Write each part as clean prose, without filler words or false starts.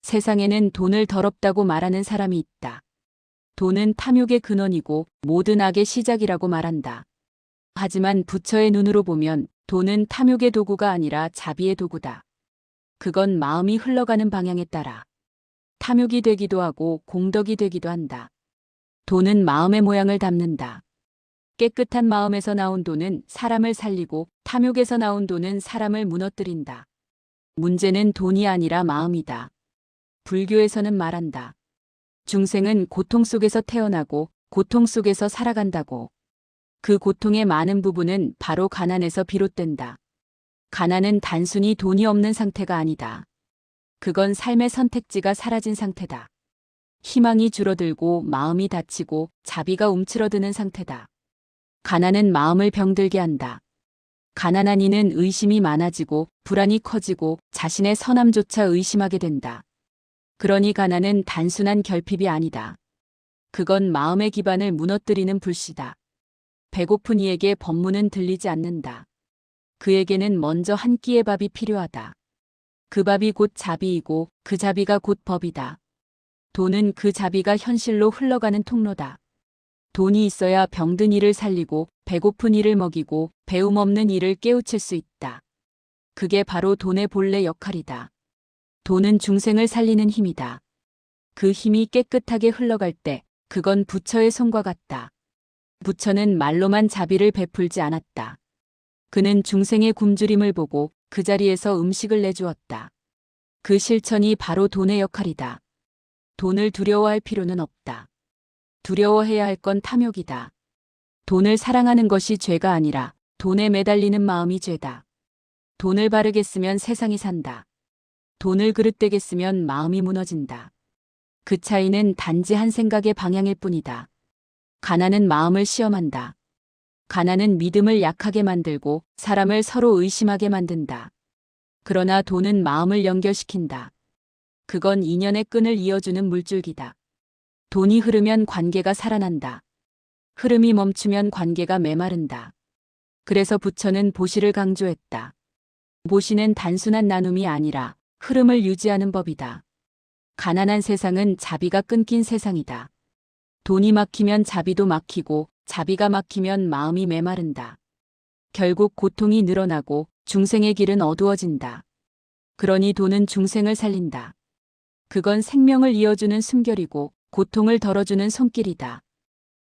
세상에는 돈을 더럽다고 말하는 사람이 있다. 돈은 탐욕의 근원이고 모든 악의 시작이라고 말한다. 하지만 부처의 눈으로 보면 돈은 탐욕의 도구가 아니라 자비의 도구다. 그건 마음이 흘러가는 방향에 따라 탐욕이 되기도 하고 공덕이 되기도 한다. 돈은 마음의 모양을 담는다. 깨끗한 마음에서 나온 돈은 사람을 살리고 탐욕에서 나온 돈은 사람을 무너뜨린다. 문제는 돈이 아니라 마음이다. 불교에서는 말한다. 중생은 고통 속에서 태어나고 고통 속에서 살아간다고. 그 고통의 많은 부분은 바로 가난에서 비롯된다. 가난은 단순히 돈이 없는 상태가 아니다. 그건 삶의 선택지가 사라진 상태다. 희망이 줄어들고 마음이 다치고 자비가 움츠러드는 상태다. 가난은 마음을 병들게 한다. 가난한 이는 의심이 많아지고 불안이 커지고 자신의 선함조차 의심하게 된다. 그러니 가난은 단순한 결핍이 아니다. 그건 마음의 기반을 무너뜨리는 불씨다. 배고픈 이에게 법문은 들리지 않는다. 그에게는 먼저 한 끼의 밥이 필요하다. 그 밥이 곧 자비이고 그 자비가 곧 법이다. 돈은 그 자비가 현실로 흘러가는 통로다. 돈이 있어야 병든 이를 살리고 배고픈 이를 먹이고 배움 없는 이를 깨우칠 수 있다. 그게 바로 돈의 본래 역할이다. 돈은 중생을 살리는 힘이다. 그 힘이 깨끗하게 흘러갈 때 그건 부처의 손과 같다. 부처는 말로만 자비를 베풀지 않았다. 그는 중생의 굶주림을 보고 그 자리에서 음식을 내주었다. 그 실천이 바로 돈의 역할이다. 돈을 두려워할 필요는 없다. 두려워해야 할 건 탐욕이다. 돈을 사랑하는 것이 죄가 아니라 돈에 매달리는 마음이 죄다. 돈을 바르게 쓰면 세상이 산다. 돈을 그릇되게 쓰면 마음이 무너진다. 그 차이는 단지 한 생각의 방향일 뿐이다. 가난은 마음을 시험한다. 가난은 믿음을 약하게 만들고 사람을 서로 의심하게 만든다. 그러나 돈은 마음을 연결시킨다. 그건 인연의 끈을 이어주는 물줄기다. 돈이 흐르면 관계가 살아난다. 흐름이 멈추면 관계가 메마른다. 그래서 부처는 보시를 강조했다. 보시는 단순한 나눔이 아니라 흐름을 유지하는 법이다. 가난한 세상은 자비가 끊긴 세상이다. 돈이 막히면 자비도 막히고 자비가 막히면 마음이 메마른다. 결국 고통이 늘어나고 중생의 길은 어두워진다. 그러니 돈은 중생을 살린다. 그건 생명을 이어주는 숨결이고 고통을 덜어주는 손길이다.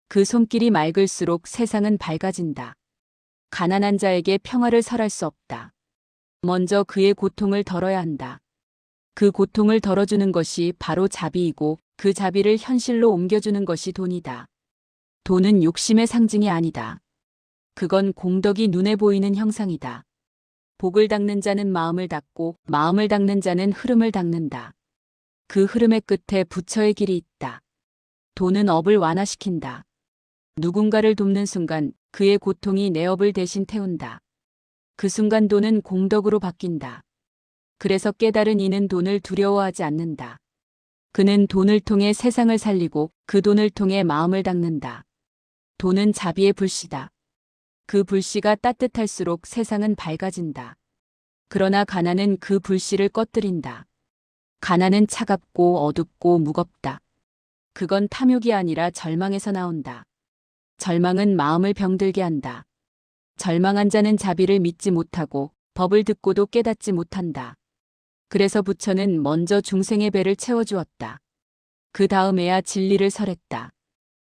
그 손길이 맑을수록 세상은 밝아진다. 가난한 자에게 평화를 설할 수 없다. 먼저 그의 고통을 덜어야 한다. 그 고통을 덜어주는 것이 바로 자비이고 그 자비를 현실로 옮겨주는 것이 돈이다. 돈은 욕심의 상징이 아니다. 그건 공덕이 눈에 보이는 형상이다. 복을 닦는 자는 마음을 닦고 마음을 닦는 자는 흐름을 닦는다. 그 흐름의 끝에 부처의 길이 있다. 돈은 업을 완화시킨다. 누군가를 돕는 순간 그의 고통이 내 업을 대신 태운다. 그 순간 돈은 공덕으로 바뀐다. 그래서 깨달은 이는 돈을 두려워하지 않는다. 그는 돈을 통해 세상을 살리고 그 돈을 통해 마음을 닦는다. 돈은 자비의 불씨다. 그 불씨가 따뜻할수록 세상은 밝아진다. 그러나 가난은 그 불씨를 꺼뜨린다. 가난은 차갑고 어둡고 무겁다. 그건 탐욕이 아니라 절망에서 나온다. 절망은 마음을 병들게 한다. 절망한 자는 자비를 믿지 못하고 법을 듣고도 깨닫지 못한다. 그래서 부처는 먼저 중생의 배를 채워주었다. 그 다음에야 진리를 설했다.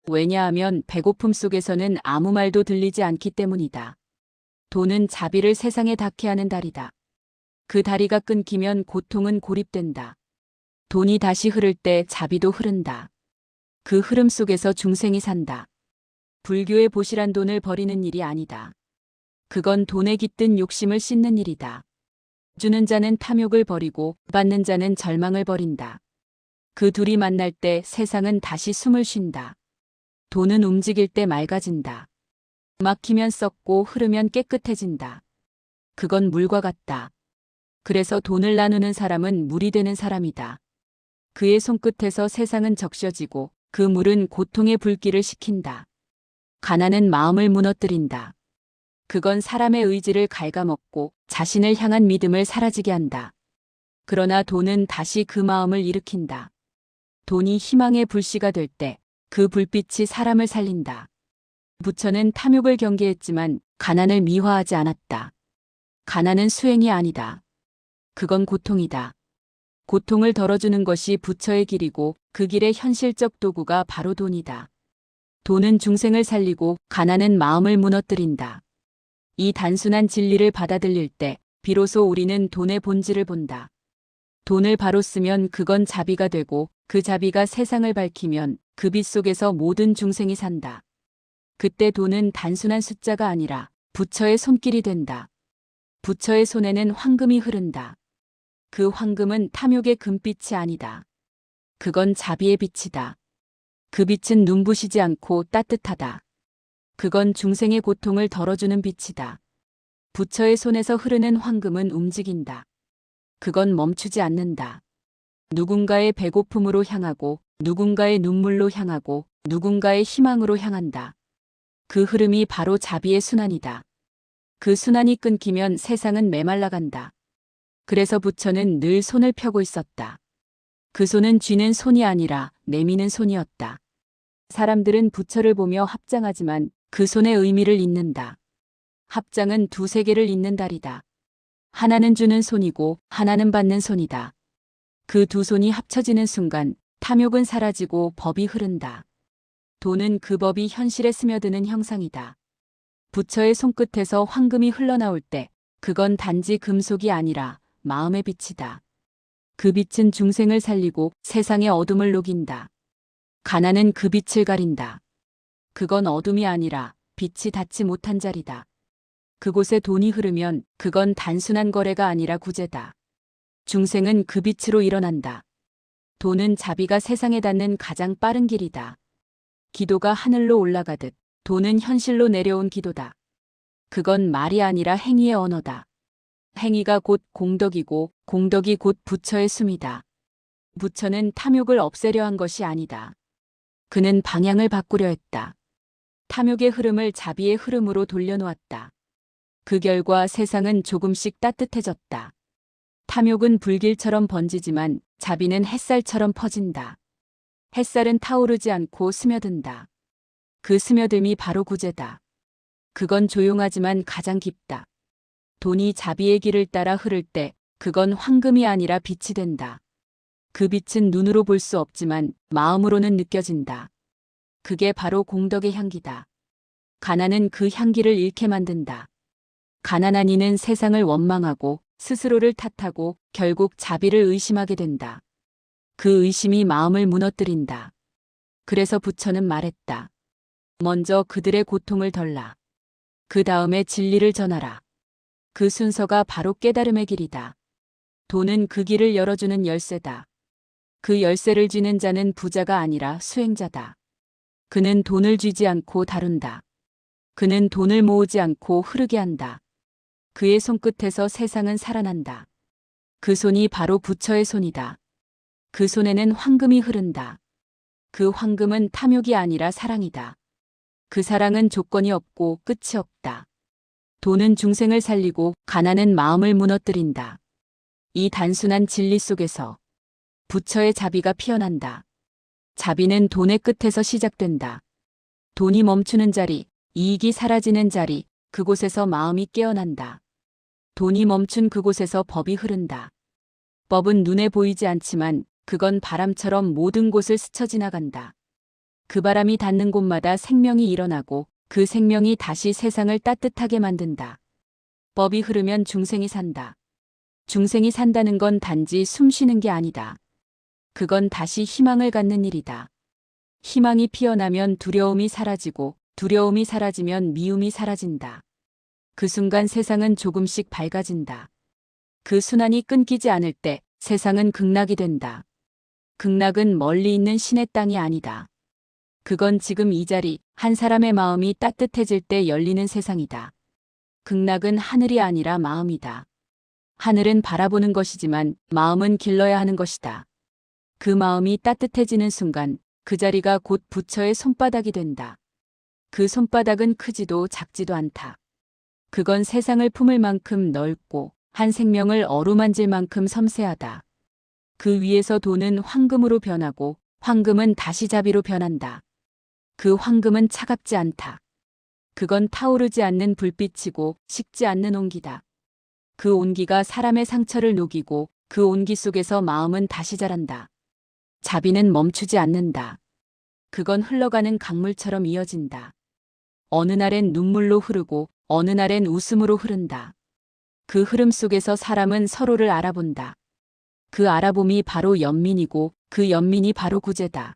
왜냐하면 배고픔 속에서는 아무 말도 들리지 않기 때문이다. 돈은 자비를 세상에 닿게 하는 다리다. 그 다리가 끊기면 고통은 고립된다. 돈이 다시 흐를 때 자비도 흐른다. 그 흐름 속에서 중생이 산다. 불교의 보시란 돈을 버리는 일이 아니다. 그건 돈에 깃든 욕심을 씻는 일이다. 주는 자는 탐욕을 버리고 받는 자는 절망을 버린다. 그 둘이 만날 때 세상은 다시 숨을 쉰다. 돈은 움직일 때 맑아진다. 막히면 썩고 흐르면 깨끗해진다. 그건 물과 같다. 그래서 돈을 나누는 사람은 물이 되는 사람이다. 그의 손끝에서 세상은 적셔지고 그 물은 고통의 불길을 식힌다. 가난은 마음을 무너뜨린다. 그건 사람의 의지를 갉아먹고 자신을 향한 믿음을 사라지게 한다. 그러나 돈은 다시 그 마음을 일으킨다. 돈이 희망의 불씨가 될 때 그 불빛이 사람을 살린다. 부처는 탐욕을 경계했지만 가난을 미화하지 않았다. 가난은 수행이 아니다. 그건 고통이다. 고통을 덜어주는 것이 부처의 길이고 그 길의 현실적 도구가 바로 돈이다. 돈은 중생을 살리고 가난은 마음을 무너뜨린다. 이 단순한 진리를 받아들일 때 비로소 우리는 돈의 본질을 본다. 돈을 바로 쓰면 그건 자비가 되고 그 자비가 세상을 밝히면 그 빛 속에서 모든 중생이 산다. 그때 돈은 단순한 숫자가 아니라 부처의 손길이 된다. 부처의 손에는 황금이 흐른다. 그 황금은 탐욕의 금빛이 아니다. 그건 자비의 빛이다. 그 빛은 눈부시지 않고 따뜻하다. 그건 중생의 고통을 덜어주는 빛이다. 부처의 손에서 흐르는 황금은 움직인다. 그건 멈추지 않는다. 누군가의 배고픔으로 향하고 누군가의 눈물로 향하고 누군가의 희망으로 향한다. 그 흐름이 바로 자비의 순환이다. 그 순환이 끊기면 세상은 메말라간다. 그래서 부처는 늘 손을 펴고 있었다. 그 손은 쥐는 손이 아니라 내미는 손이었다. 사람들은 부처를 보며 합장하지만 그 손의 의미를 잇는다. 합장은 두 세계를 잇는 달이다. 하나는 주는 손이고 하나는 받는 손이다. 그 두 손이 합쳐지는 순간 탐욕은 사라지고 법이 흐른다. 돈은 그 법이 현실에 스며드는 형상이다. 부처의 손끝에서 황금이 흘러나올 때 그건 단지 금속이 아니라 마음의 빛이다. 그 빛은 중생을 살리고 세상의 어둠을 녹인다. 가난은 그 빛을 가린다. 그건 어둠이 아니라 빛이 닿지 못한 자리다. 그곳에 돈이 흐르면 그건 단순한 거래가 아니라 구제다. 중생은 그 빛으로 일어난다. 돈은 자비가 세상에 닿는 가장 빠른 길이다. 기도가 하늘로 올라가듯 돈은 현실로 내려온 기도다. 그건 말이 아니라 행위의 언어다. 행위가 곧 공덕이고 공덕이 곧 부처의 숨이다. 부처는 탐욕을 없애려 한 것이 아니다. 그는 방향을 바꾸려 했다. 탐욕의 흐름을 자비의 흐름으로 돌려놓았다. 그 결과 세상은 조금씩 따뜻해졌다. 탐욕은 불길처럼 번지지만 자비는 햇살처럼 퍼진다. 햇살은 타오르지 않고 스며든다. 그 스며듦이 바로 구제다. 그건 조용하지만 가장 깊다. 돈이 자비의 길을 따라 흐를 때 그건 황금이 아니라 빛이 된다. 그 빛은 눈으로 볼 수 없지만 마음으로는 느껴진다. 그게 바로 공덕의 향기다. 가난은 그 향기를 잃게 만든다. 가난한 이는 세상을 원망하고 스스로를 탓하고 결국 자비를 의심하게 된다. 그 의심이 마음을 무너뜨린다. 그래서 부처는 말했다. 먼저 그들의 고통을 덜라. 그 다음에 진리를 전하라. 그 순서가 바로 깨달음의 길이다. 돈은 그 길을 열어주는 열쇠다. 그 열쇠를 쥐는 자는 부자가 아니라 수행자다. 그는 돈을 쥐지 않고 다룬다. 그는 돈을 모으지 않고 흐르게 한다. 그의 손끝에서 세상은 살아난다. 그 손이 바로 부처의 손이다. 그 손에는 황금이 흐른다. 그 황금은 탐욕이 아니라 사랑이다. 그 사랑은 조건이 없고 끝이 없다. 돈은 중생을 살리고 가난은 마음을 무너뜨린다. 이 단순한 진리 속에서 부처의 자비가 피어난다. 자비는 돈의 끝에서 시작된다. 돈이 멈추는 자리, 이익이 사라지는 자리, 그곳에서 마음이 깨어난다. 돈이 멈춘 그곳에서 법이 흐른다. 법은 눈에 보이지 않지만 그건 바람처럼 모든 곳을 스쳐 지나간다. 그 바람이 닿는 곳마다 생명이 일어나고 그 생명이 다시 세상을 따뜻하게 만든다. 법이 흐르면 중생이 산다. 중생이 산다는 건 단지 숨 쉬는 게 아니다. 그건 다시 희망을 갖는 일이다. 희망이 피어나면 두려움이 사라지고 두려움이 사라지면 미움이 사라진다. 그 순간 세상은 조금씩 밝아진다. 그 순환이 끊기지 않을 때 세상은 극락이 된다. 극락은 멀리 있는 신의 땅이 아니다. 그건 지금 이 자리, 한 사람의 마음이 따뜻해질 때 열리는 세상이다. 극락은 하늘이 아니라 마음이다. 하늘은 바라보는 것이지만 마음은 길러야 하는 것이다. 그 마음이 따뜻해지는 순간 그 자리가 곧 부처의 손바닥이 된다. 그 손바닥은 크지도 작지도 않다. 그건 세상을 품을 만큼 넓고 한 생명을 어루만질 만큼 섬세하다. 그 위에서 돈은 황금으로 변하고 황금은 다시 자비로 변한다. 그 황금은 차갑지 않다. 그건 타오르지 않는 불빛이고 식지 않는 온기다. 그 온기가 사람의 상처를 녹이고 그 온기 속에서 마음은 다시 자란다. 자비는 멈추지 않는다. 그건 흘러가는 강물처럼 이어진다. 어느 날엔 눈물로 흐르고 어느 날엔 웃음으로 흐른다. 그 흐름 속에서 사람은 서로를 알아본다. 그 알아봄이 바로 연민이고 그 연민이 바로 구제다.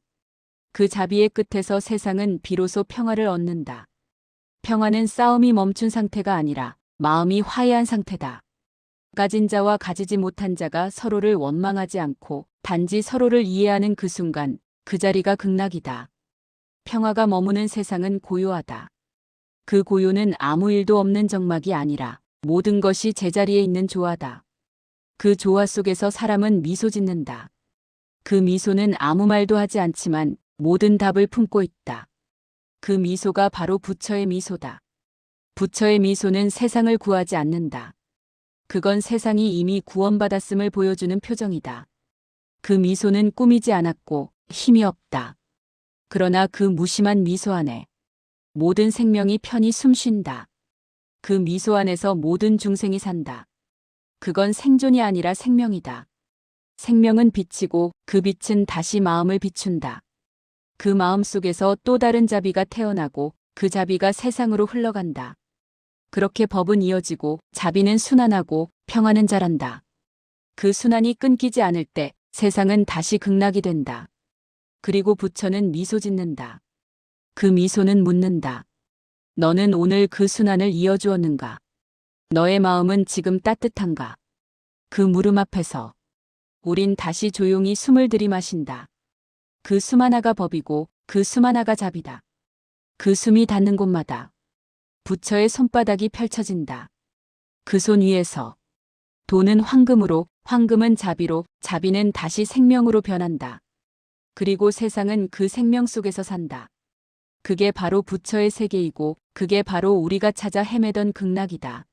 그 자비의 끝에서 세상은 비로소 평화를 얻는다. 평화는 싸움이 멈춘 상태가 아니라 마음이 화해한 상태다. 가진 자와 가지지 못한 자가 서로를 원망하지 않고 단지 서로를 이해하는 그 순간 그 자리가 극락이다. 평화가 머무는 세상은 고요하다. 그 고요는 아무 일도 없는 정막이 아니라 모든 것이 제자리에 있는 조화다. 그 조화 속에서 사람은 미소 짓는다. 그 미소는 아무 말도 하지 않지만 모든 답을 품고 있다. 그 미소가 바로 부처의 미소다. 부처의 미소는 세상을 구하지 않는다. 그건 세상이 이미 구원받았음을 보여주는 표정이다. 그 미소는 꾸미지 않았고 힘이 없다. 그러나 그 무심한 미소 안에 모든 생명이 편히 숨쉰다. 그 미소 안에서 모든 중생이 산다. 그건 생존이 아니라 생명이다. 생명은 빛이고 그 빛은 다시 마음을 비춘다. 그 마음 속에서 또 다른 자비가 태어나고 그 자비가 세상으로 흘러간다. 그렇게 법은 이어지고 자비는 순환하고 평화는 자란다. 그 순환이 끊기지 않을 때 세상은 다시 극락이 된다. 그리고 부처는 미소 짓는다. 그 미소는 묻는다. 너는 오늘 그 순환을 이어주었는가? 너의 마음은 지금 따뜻한가? 그 물음 앞에서 우린 다시 조용히 숨을 들이마신다. 그 숨 하나가 법이고 그 숨 하나가 자비다. 그 숨이 닿는 곳마다 부처의 손바닥이 펼쳐진다. 그 손 위에서 돈은 황금으로, 황금은 자비로, 자비는 다시 생명으로 변한다. 그리고 세상은 그 생명 속에서 산다. 그게 바로 부처의 세계이고 그게 바로 우리가 찾아 헤매던 극락이다.